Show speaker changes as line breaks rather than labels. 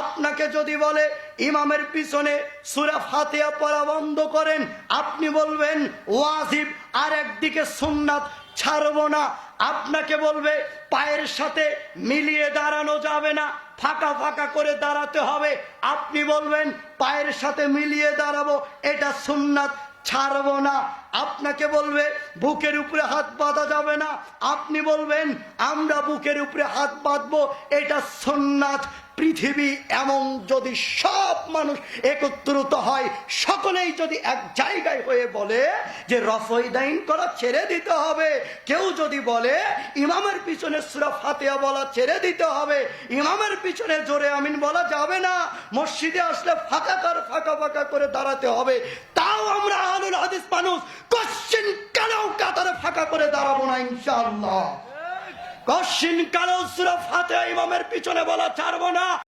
আপনাকে যদি বলে ইমামের পিছনে সূরা ফাতিহা পড়া বন্ধ করেন, আপনি বলবেন ওয়াজিব, আর একদিকে সুন্নাত, ছাড়বো না। আপনাকে বলবে পায়ের সাথে মিলিয়ে দাঁড়ানো যাবে না, ফাঁকা ফাঁকা করে দাঁড়াতে হবে, আপনি বলবেন পায়ের সাথে মিলিয়ে দাঁড়াবো, এটা সুন্নাত, ছাড়বো না। আপনাকে বলবে বুকের উপরে হাত বাঁধা যাবে না, আপনি বলবেন আমরা বুকের উপরে হাত বাঁধবো, এটা সুন্নাত। পৃথিবী এমন যদি সব মানুষ একত্রিত হয়, সকলেই যদি এক জায়গায় হয়ে বলে যে রফই দাইন করা ছেড়ে দিতে হবে, কেউ যদি বলে ইমামের পিছনে সূরা ফাতিহা বলা ছেড়ে দিতে হবে, ইমামের পিছনে জোরে আমিন বলা যাবে না, মসজিদে আসলে ফাঁকা ফাঁকা করে দাঁড়াতে হবে, তাও আমরা আহলুল হাদিস মানুষ কোশ্চিন কালেও কাতারে ফাঁকা করে দাঁড়াবো না ইনশাআল্লাহ। কোশ্চিন কালেও সূরা ফাতিহা ইমামের পিছনে বলা ছাড়বো না।